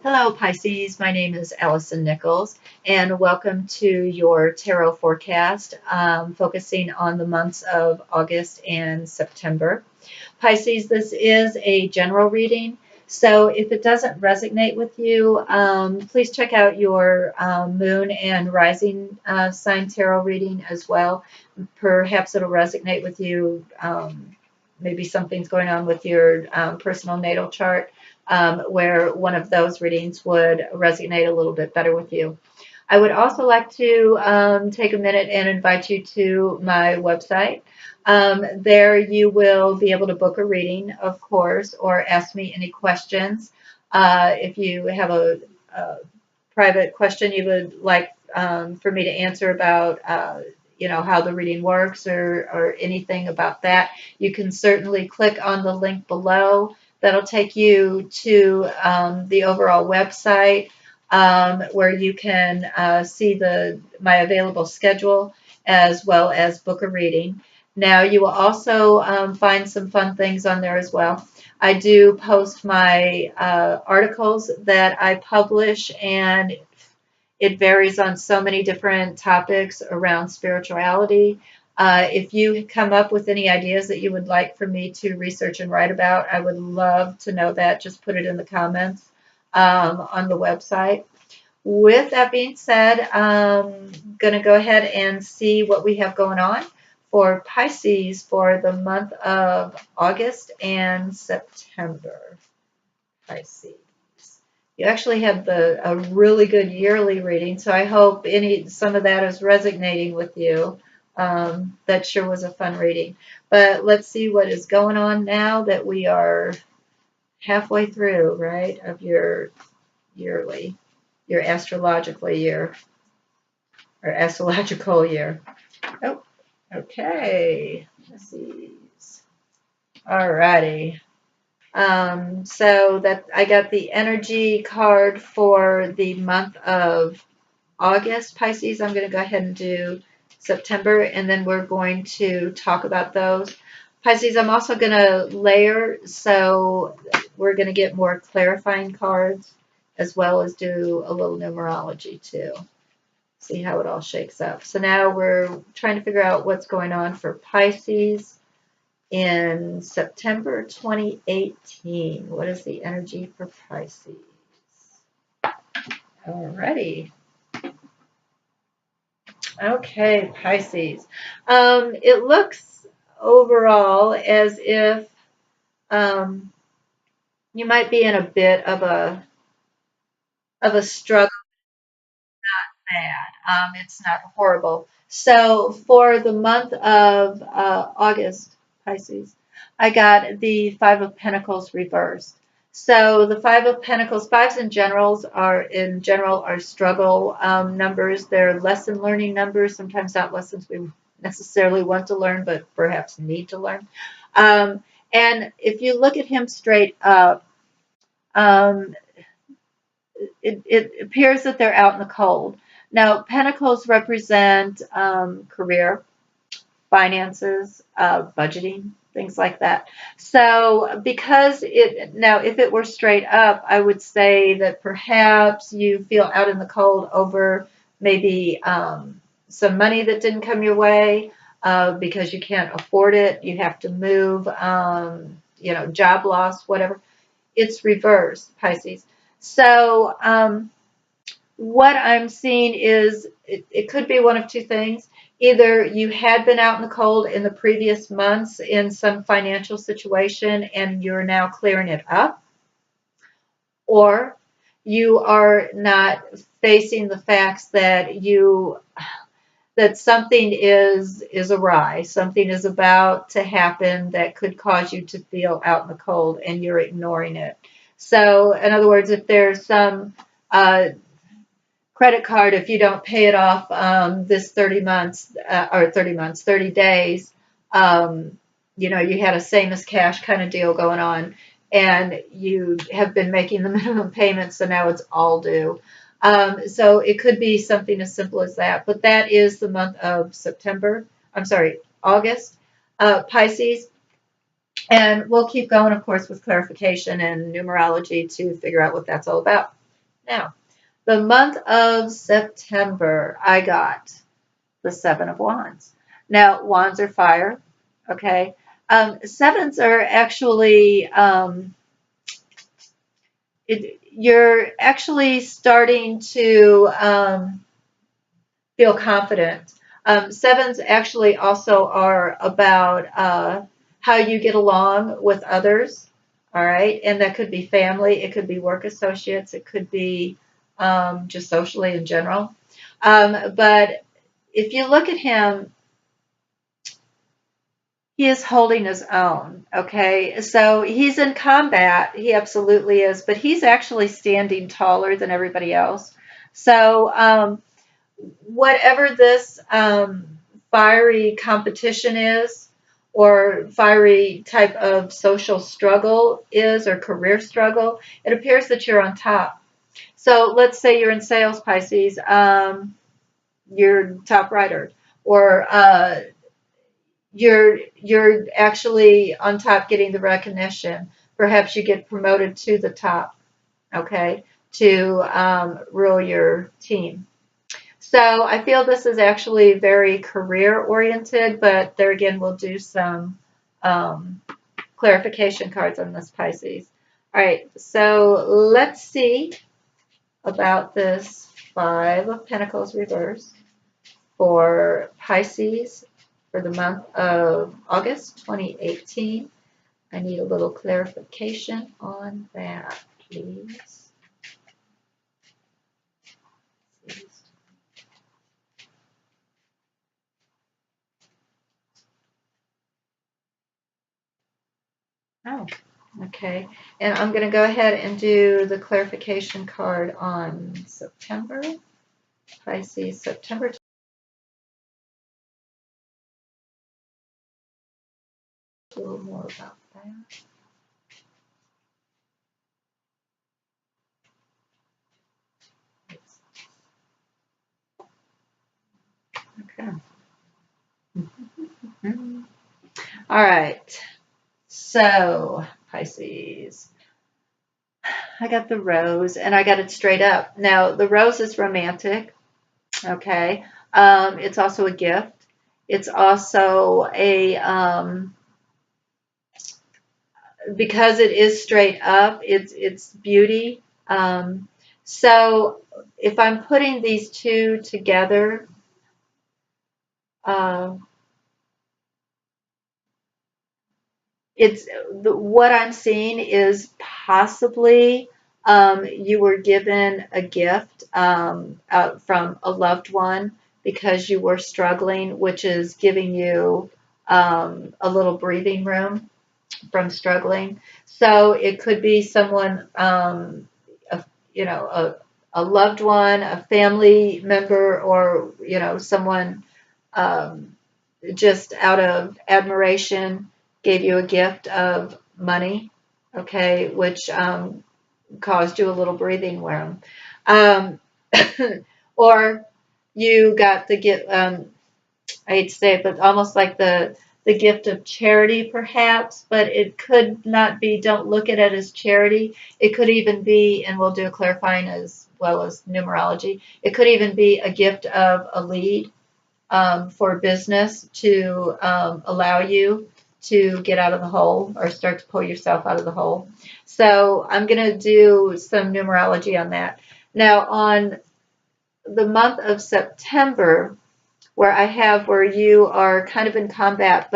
Hello, Pisces. My name is Allison Nichols, and welcome to your tarot forecast, focusing on the months of August and September. Pisces, this is a general reading, so if it doesn't resonate with you, please check out your moon and rising sign tarot reading as well. Perhaps it'll resonate with you. Maybe something's going on with your personal natal chart, where one of those readings would resonate a little bit better with you. I would also like to take a minute and invite you to my website. There you will be able to book a reading, of course, or ask me any questions. If you have a private question you would like for me to answer about how the reading works, or anything about that, you can certainly click on the link below. That'll take you to the overall website, where you can see my available schedule as well as book a reading. Now, you will also find some fun things on there as well. I do post my articles that I publish, and it varies on so many different topics around spirituality. If you come up with any ideas that you would like for me to research and write about, I would love to know that. Just put it in the comments on the website. With that being said, I'm going to go ahead and see what we have going on for Pisces for the month of August and September. Pisces. You actually had a really good yearly reading, so I hope some of that is resonating with you. That sure was a fun reading. But let's see what is going on now that we are halfway through, right, of your astrological year, or astrological year. Oh, okay. Let's see. All righty. So that I got the energy card for the month of August, Pisces. I'm going to go ahead and do September, and then we're going to talk about those. Pisces, I'm also going to layer, so we're going to get more clarifying cards as well as do a little numerology too. See how it all shakes up. So now we're trying to figure out what's going on for Pisces in September 2018. What is the energy for Pisces? Alrighty. Okay, Pisces. It looks overall as if you might be in a bit of a struggle. Bad. It's not horrible. So for the month of August, Pisces, I got the Five of Pentacles reversed. So the Five of Pentacles, fives in general are struggle numbers. They're lesson learning numbers. Sometimes not lessons we necessarily want to learn, but perhaps need to learn. And if you look at him straight up, um, it appears that they're out in the cold. Now, pentacles represent career, finances, budgeting, things like that. So because if it were straight up, I would say that perhaps you feel out in the cold over maybe some money that didn't come your way because you can't afford it. You have to move, job loss, whatever. It's reversed, Pisces. So what I'm seeing is it could be one of two things. Either you had been out in the cold in the previous months in some financial situation and you're now clearing it up, or you are not facing the facts that something is awry, something is about to happen that could cause you to feel out in the cold and you're ignoring it. So, in other words, if there's some credit card, if you don't pay it off this 30 days, you had a same as cash kind of deal going on, and you have been making the minimum payments, so now it's all due. So it could be something as simple as that. But that is the month of August, Pisces. And we'll keep going, of course, with clarification and numerology to figure out what that's all about. Now, the month of September, I got the Seven of Wands. Now, wands are fire, okay? Sevens are actually, you're actually starting to feel confident. Sevens actually also are about how you get along with others, all right? And that could be family, it could be work associates, it could be just socially in general. But if you look at him, he is holding his own, okay? So he's in combat, he absolutely is, but he's actually standing taller than everybody else. So, whatever this fiery competition is, or fiery type of social struggle is, or career struggle, it appears that you're on top. So let's say you're in sales, Pisces, you're top writer, or you're actually on top getting the recognition. Perhaps you get promoted to the top, okay, to rule your team. So I feel this is actually very career oriented, but there again, we'll do some clarification cards on this, Pisces. All right, so let's see about this Five of Pentacles reverse for Pisces for the month of August 2018. I need a little clarification on that, please. Oh, okay. And I'm going to go ahead and do the clarification card on September. Pisces, September. A little more about that. Okay. All right. So, Pisces. I got the rose and I got it straight up. Now, the rose is romantic. Okay. It's also a gift. It's also a, because it is straight up, it's beauty. So if I'm putting these two together, it's what I'm seeing is possibly you were given a gift from a loved one because you were struggling, which is giving you a little breathing room from struggling. So it could be someone, you know, a loved one, a family member, or someone just out of admiration gave you a gift of money, okay, which caused you a little breathing room. Um, or you got the gift, I hate to say it, but almost like the gift of charity, perhaps, but it could not be, don't look at it as charity. It could even be, and we'll do a clarifying as well as numerology, it could even be a gift of a lead for business to allow you to get out of the hole or start to pull yourself out of the hole. So I'm going to do some numerology on that. Now, on the month of September, where you are kind of in combat,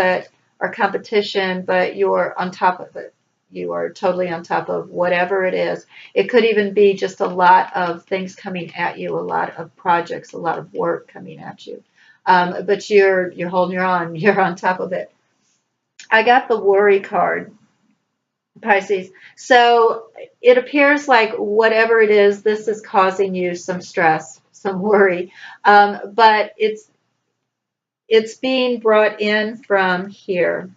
or competition, but you're on top of it. You are totally on top of whatever it is. It could even be just a lot of things coming at you, a lot of projects, a lot of work coming at you. But you're holding your own. You're on top of it. I got the worry card, Pisces. So it appears like whatever it is, this is causing you some stress, some worry. But it's being brought in from here.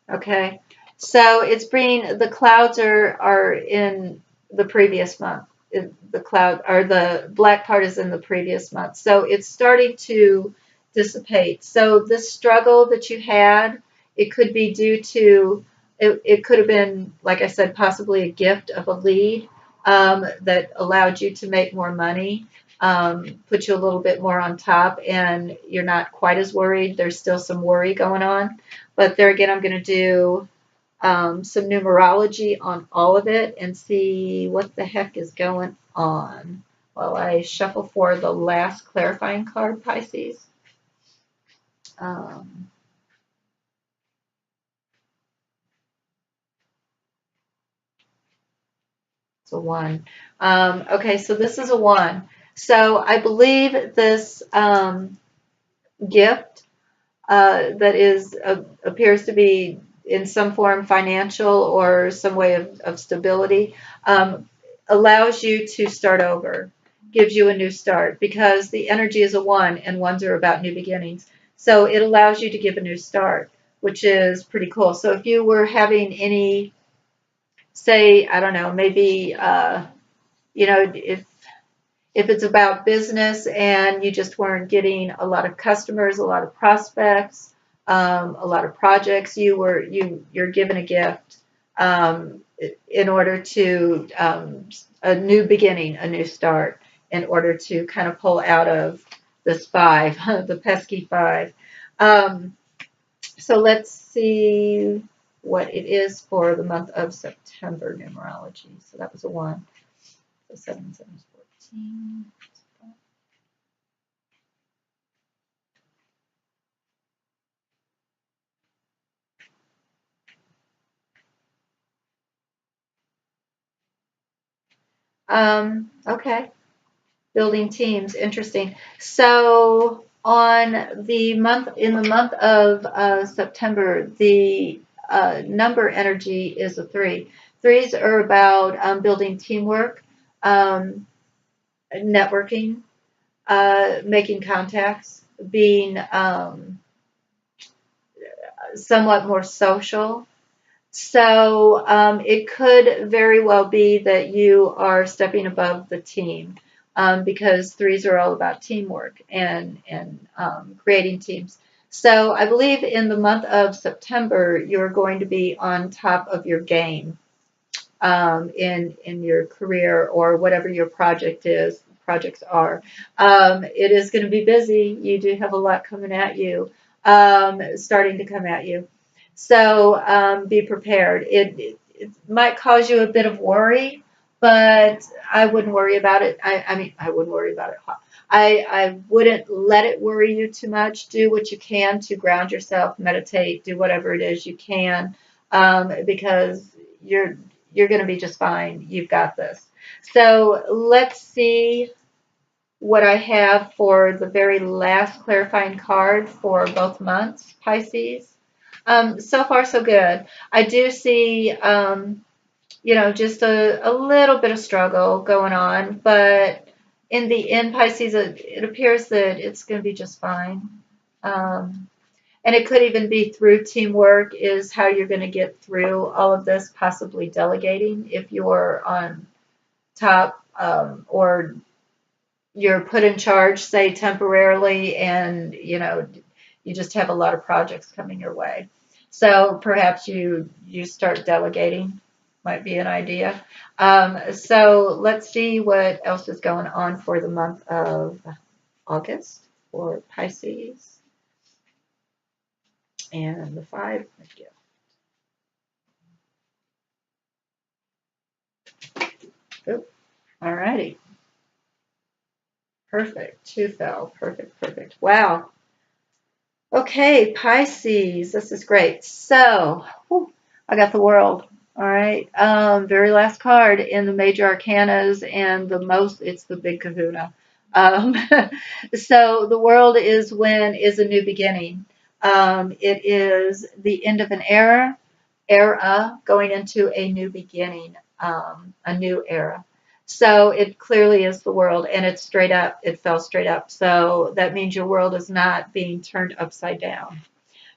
Okay. So it's bringing, the clouds are in the previous month. The cloud, or the black part, is in the previous month. So it's starting to dissipate. So this struggle that you had, it could be due to it could have been, like I said, possibly a gift of a lead that allowed you to make more money, put you a little bit more on top, and you're not quite as worried. There's still some worry going on. But there again, I'm going to do some numerology on all of it and see what the heck is going on while I shuffle for the last clarifying card, Pisces. Um, it's a one. Okay, so this is a one. So I believe this gift that is appears to be in some form financial or some way of stability allows you to start over, gives you a new start, because the energy is a one and ones are about new beginnings. So it allows you to give a new start, which is pretty cool. So if you were having any, say, I don't know, maybe if it's about business and you just weren't getting a lot of customers, a lot of prospects, a lot of projects, you're given a gift in order to a new beginning, a new start, in order to kind of pull out of this five, the pesky five. So let's see what it is for the month of September numerology. So that was a one. So 7, 7 is 14. Okay. Building teams, interesting. So on in the month of September, the number energy is a three. Threes are about building teamwork, networking, making contacts, being somewhat more social. So it could very well be that you are stepping above the team because threes are all about teamwork and creating teams. So I believe in the month of September, you're going to be on top of your game in your career or whatever your projects are. It is going to be busy. You do have a lot coming at you, starting to come at you. So be prepared. It might cause you a bit of worry, but I wouldn't worry about it. I mean, I wouldn't worry about it. I wouldn't let it worry you too much. Do what you can to ground yourself, meditate, do whatever it is you can, because you're going to be just fine. You've got this. So let's see what I have for the very last clarifying card for both months, Pisces. So far, so good. I do see, just a little bit of struggle going on, but in the end, Pisces, it appears that it's going to be just fine. Um, and it could even be through teamwork is how you're going to get through all of this, possibly delegating if you're on top or you're put in charge, say temporarily, and you just have a lot of projects coming your way. So perhaps you start delegating might be an idea. So let's see what else is going on for the month of August for Pisces and the five. Oop, all righty. Perfect. Two fell. Perfect. Perfect. Wow. Okay, Pisces. This is great. So, I got the world. All right. Very last card in the major arcanas and it's the big kahuna. Um, so the world is a new beginning. It is the end of an era going into a new beginning, a new era. So it clearly is the world, and it's straight up. It fell straight up. So that means your world is not being turned upside down.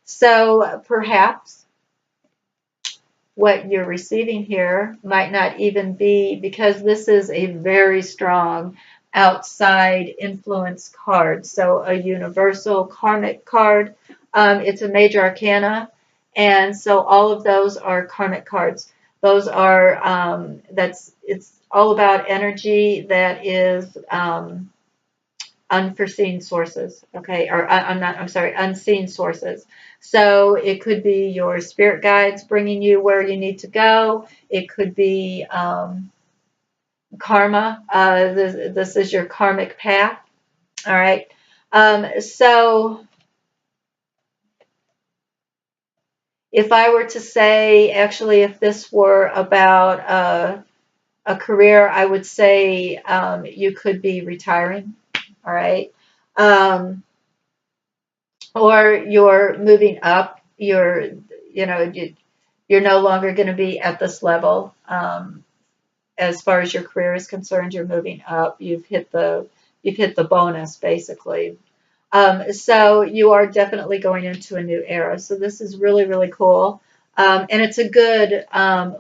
So perhaps what you're receiving here might not even be, because this is a very strong outside influence card. So a universal karmic card. It's a major arcana, And so all of those are karmic cards. Those are, it's all about energy that is unforeseen sources, okay? Or I'm sorry, unseen sources. So it could be your spirit guides bringing you where you need to go. It could be karma. This is your karmic path. All right. So if I were to say, actually, if this were about a career, I would say you could be retiring. All right. Um, or you're moving up. You're no longer going to be at this level. As far as your career is concerned, you're moving up. You've hit the bonus basically. So you are definitely going into a new era. So this is really, really cool. And it's a good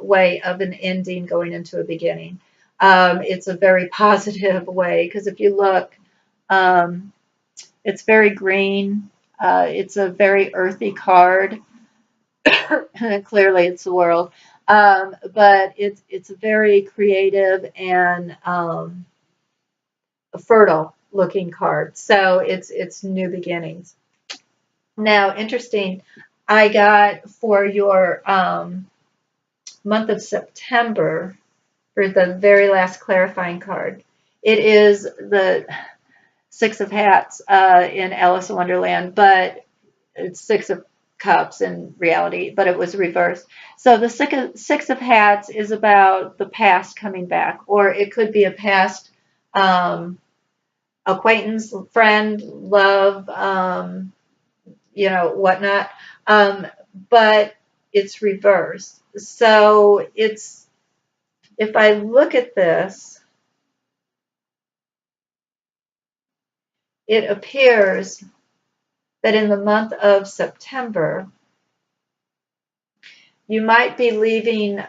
way of an ending going into a beginning. It's a very positive way because if you look, um, it's very green. It's a very earthy card. Clearly, it's the world. But it's a very creative and fertile looking card. So it's new beginnings. Now, interesting, I got for your month of September for the very last clarifying card. It is the Six of Hats in Alice in Wonderland, but it's Six of Cups in reality, but it was reversed. So the Six of Hats is about the past coming back, or it could be a past acquaintance, friend, love, whatnot. But it's reversed. So if I look at this, it appears that in the month of September, you might be leaving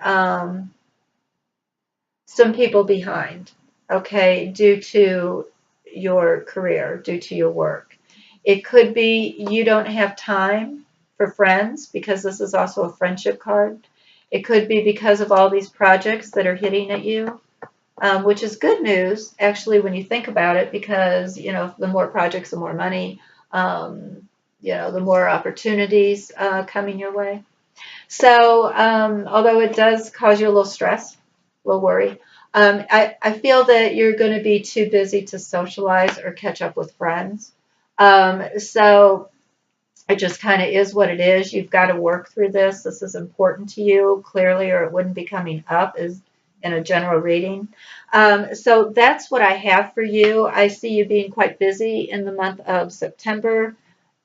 some people behind, okay, due to your career, due to your work. It could be you don't have time for friends because this is also a friendship card. It could be because of all these projects that are hitting at you, which is good news, actually, when you think about it, because, the more projects, the more money, the more opportunities coming your way. So, although it does cause you a little stress, a little worry, I feel that you're going to be too busy to socialize or catch up with friends. So it just kind of is what it is. You've got to work through this. This is important to you, clearly, or it wouldn't be coming up as in a general reading. So that's what I have for you. I see you being quite busy in the month of September.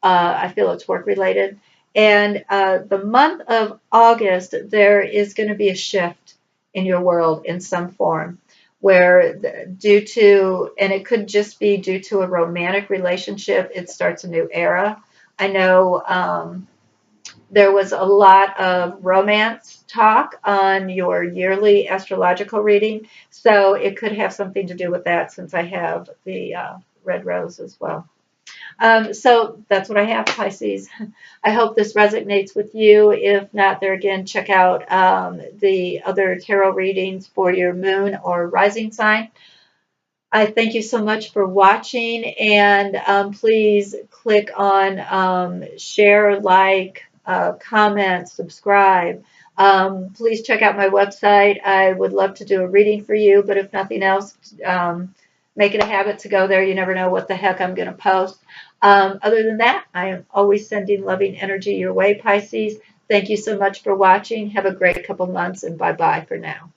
I feel it's work related. And the month of August, there is going to be a shift in your world in some form where due to, and it could just be due to a romantic relationship, it starts a new era. I know there was a lot of romance talk on your yearly astrological reading, so it could have something to do with that since I have the red rose as well. So that's what I have, Pisces. I hope this resonates with you. If not, there again, check out the other tarot readings for your moon or rising sign. I thank you so much for watching, and please click on share, like, comment, subscribe. Please check out my website. I would love to do a reading for you, but if nothing else, make it a habit to go there. You never know what the heck I'm going to post. Other than that, I am always sending loving energy your way, Pisces. Thank you so much for watching. Have a great couple months, and bye-bye for now.